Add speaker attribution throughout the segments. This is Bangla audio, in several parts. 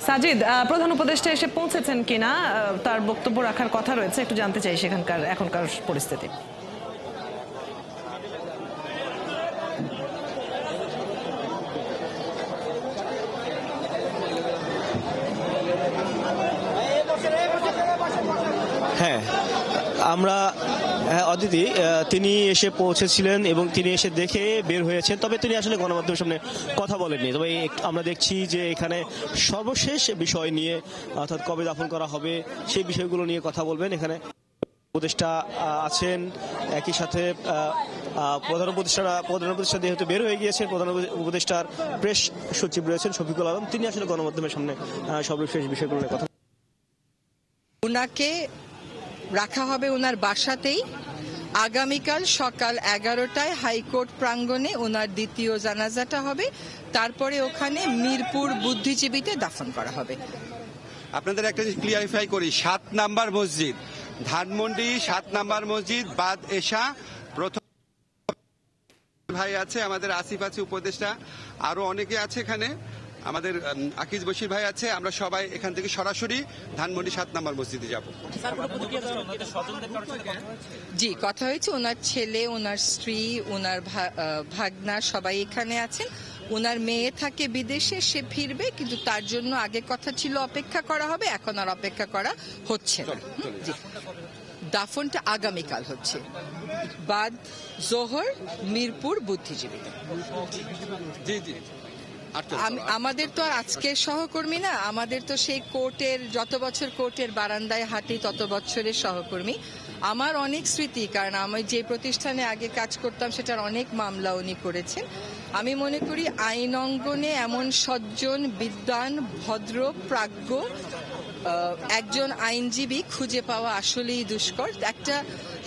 Speaker 1: সাজিদ, প্রধান উপদেষ্টা এসে পৌঁছেছেন কিনা, তার বক্তব্য রাখার কথা রয়েছে, একটু জানতে চাই সেখানকার এখনকার পরিস্থিতি।
Speaker 2: হ্যাঁ, আমরা অদিতি তিনি এসে পৌঁছেছিলেন এবং তিনি এসে দেখে বের হয়েছেন, তবে তিনি আসলে গণমাধ্যমের সামনে কথা বলেননি। তবে আমরা দেখছি যে এখানে সর্বশেষ বিষয় নিয়ে, অর্থাৎ কবে দাফন করা হবে সেই বিষয়গুলো নিয়ে কথা বলবেন। এখানে উপদেষ্টা আছেন, একই সাথে প্রধান উপদেষ্টা যেহেতু বের হয়ে গিয়েছেন, প্রধান উপদেষ্টার প্রেস সচিব রয়েছেন শফিকুল আলম, তিনি আসলে গণমাধ্যমের সামনে সর্বশেষ বিষয়গুলো নিয়ে কথা।
Speaker 3: ওনাকে রাখা হবে ওনার বাসাতেই। আগামীকাল সকাল 11টায় হাইকোর্ট প্রাঙ্গণে ওনার দ্বিতীয় জানাজাটা হবে, তারপরে ওখানে মিরপুর বুদ্ধিজীবীতে দাফন করা হবে।
Speaker 4: আপনাদের একটা জিনিস ক্লিয়ারিফাই করি, 7 নাম্বার মসজিদ ধানমন্ডি 7 নাম্বার মসজিদ বাদ এশা প্রথম ভাই আছে, আমাদের আসিফ আছে উপদেষ্টা, আরো অনেকে আছে এখানে, আমাদের আকিজ বশির ভাই আছে, আমরা সবাই এখান থেকে সরাসরি ধানমন্ডি 7 নাম্বার মসজিদে যাব।
Speaker 3: জি, কথা হয়েছে, ওনার ছেলে, ওনার স্ত্রী, ওনার ভাগনা সবাই এখানে আছেন। ওনার মেয়ে থাকে বিদেশে, সে ফিরবে, কিন্তু তার জন্য আগে কথা ছিল অপেক্ষা করা হবে, এখন আর অপেক্ষা করা হচ্ছে না। জি, দাফনটা আগামীকাল হচ্ছে, বাদ জোহর মিরপুর বুদ্ধিজীবীতে।
Speaker 4: জি জি,
Speaker 3: আমাদের তো আর আজকের সহকর্মী না, আমাদের তো সেই কোর্টের, যত বছর কোর্টের বারান্দায় হাঁটি তত বছরের সহকর্মী। আমার অনেক স্মৃতি, কারণ আমি যে প্রতিষ্ঠানে আগে কাজ করতাম সেটার অনেক মামলা উনি করেছেন। আমি মনে করি আইন অঙ্গনে এমন সজ্জন, বিদ্বান, ভদ্র, প্রাজ্ঞ একজন আইনজীবী খুঁজে পাওয়া আসলেই দুষ্কর। একটা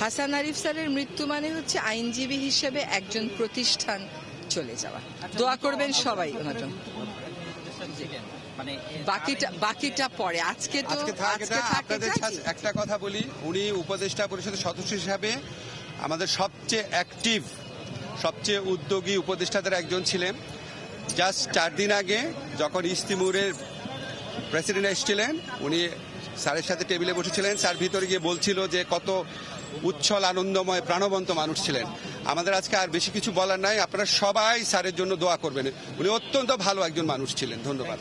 Speaker 3: হাসান আরিফ স্যারের মৃত্যু মানে হচ্ছে আইনজীবী হিসেবে একজন প্রতিষ্ঠান চলে যাওয়া। দোয়া করবেন সবাই ওনার জন্য। বাকিটা পরে, আজকে তো
Speaker 4: আপনাদের একটা কথা বলি, উনি উপদেষ্টা পরিষদের সদস্য হিসাবে আমাদের সবচেয়ে অ্যাক্টিভ, সবচেয়ে উদ্যোগী উপদেষ্টাদের একজন ছিলেন। জাস্ট 4 দিন আগে যখন ইস্তিমুরের প্রেসিডেন্ট এসেছিলেন, উনি স্যারের সাথে টেবিলে বসেছিলেন, স্যার ভিতরে গিয়ে বলছিল যে কত উচ্ছল, আনন্দময়, প্রাণবন্ত মানুষ ছিলেন। আমাদের আজকে আর বেশি কিছু বলার নাই, আপনারা সবাই স্যারের জন্য দোয়া করবেন। উনি অত্যন্ত ভালো একজন মানুষ ছিলেন। ধন্যবাদ।